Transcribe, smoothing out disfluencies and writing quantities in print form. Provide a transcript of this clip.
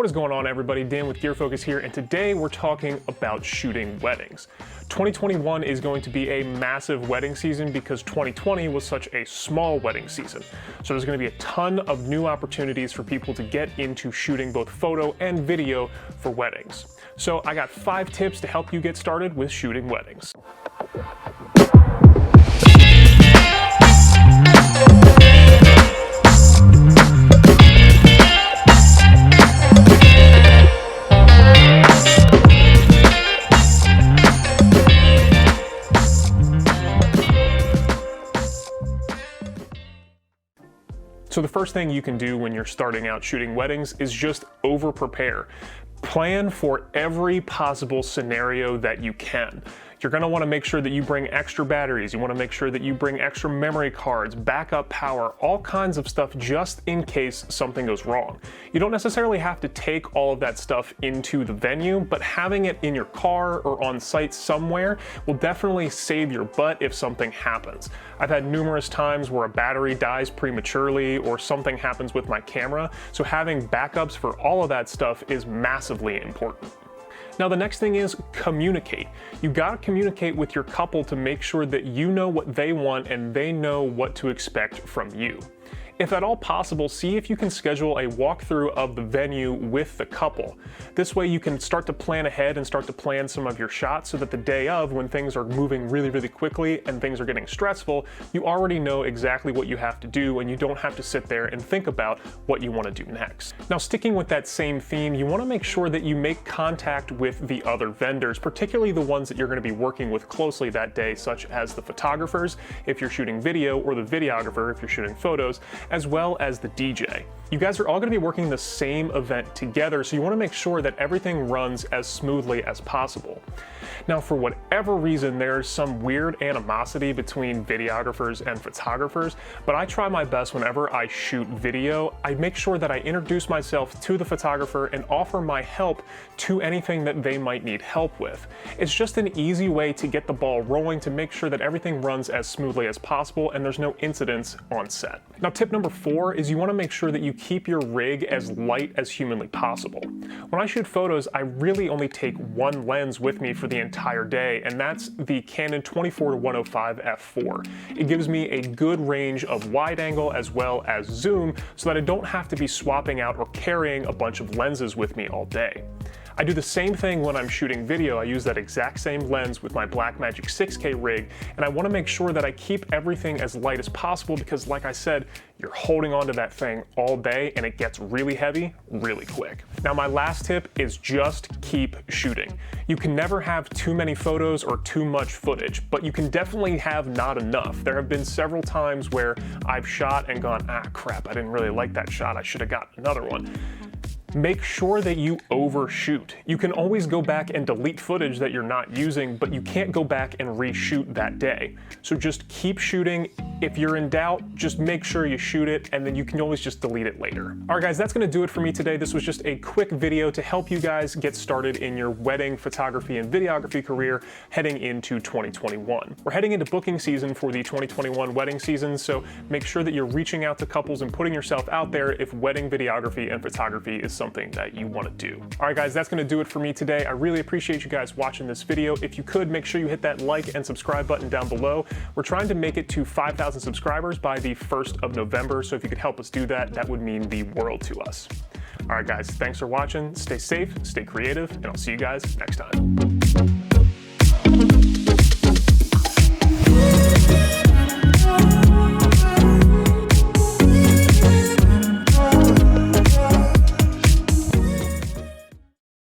What is going on, everybody? Dan with Gear Focus here, and today we're talking about shooting weddings. 2021 is going to be a massive wedding season because 2020 was such a small wedding season. So there's going to be a ton of new opportunities for people to get into shooting both photo and video for weddings. So I got 5 tips to help you get started with shooting weddings. So the first thing you can do when you're starting out shooting weddings is just over-prepare. Plan for every possible scenario that you can. You're going to want to make sure that you bring extra batteries. You want to make sure that you bring extra memory cards, backup power, all kinds of stuff just in case something goes wrong. You don't necessarily have to take all of that stuff into the venue, but having it in your car or on site somewhere will definitely save your butt if something happens. I've had numerous times where a battery dies prematurely or something happens with my camera, so having backups for all of that stuff is massively important. Now the next thing is communicate. You gotta communicate with your couple to make sure that you know what they want and they know what to expect from you. If at all possible, see if you can schedule a walkthrough of the venue with the couple. This way you can start to plan ahead and start to plan some of your shots so that the day of, when things are moving really quickly and things are getting stressful, you already know exactly what you have to do and you don't have to sit there and think about what you want to do next. Now, sticking with that same theme, you want to make sure that you make contact with the other vendors, particularly the ones that you're going to be working with closely that day, such as the photographers if you're shooting video, or the videographer if you're shooting photos, as well as the DJ. You guys are all going to be working the same event together, so you want to make sure that everything runs as smoothly as possible. Now, for whatever reason, there's some weird animosity between videographers and photographers, but I try my best whenever I shoot video. I make sure that I introduce myself to the photographer and offer my help to anything that they might need help with. It's just an easy way to get the ball rolling to make sure that everything runs as smoothly as possible and there's no incidents on set. Now, tip number 4 is you want to make sure that you keep your rig as light as humanly possible. When I shoot photos, I really only take one lens with me for the entire day, and that's the Canon 24-105 f4. It gives me a good range of wide angle as well as zoom so that I don't have to be swapping out or carrying a bunch of lenses with me all day. I do the same thing when I'm shooting video. I use that exact same lens with my Blackmagic 6K rig, and I want to make sure that I keep everything as light as possible because, like I said, you're holding onto that thing all day and it gets really heavy really quick. Now, my last tip is just keep shooting. You can never have too many photos or too much footage, but you can definitely have not enough. There have been several times where I've shot and gone, ah, crap, I didn't really like that shot. I should have got another one. Make sure that you overshoot. You can always go back and delete footage that you're not using, but you can't go back and reshoot that day. So just keep shooting. If you're in doubt, just make sure you shoot it, and then you can always just delete it later. All right, guys, that's gonna do it for me today. This was just a quick video to help you guys get started in your wedding photography and videography career heading into 2021. We're heading into booking season for the 2021 wedding season, so make sure that you're reaching out to couples and putting yourself out there if wedding videography and photography is something that you want to do. All right, guys, that's going to do it for me today. I really appreciate you guys watching this video. If you could, make sure you hit that like and subscribe button down below. We're trying to make it to 5,000 subscribers by the 1st of November, so if you could help us do that, that would mean the world to us. All right, guys, thanks for watching. Stay safe, stay creative, and I'll see you guys next time.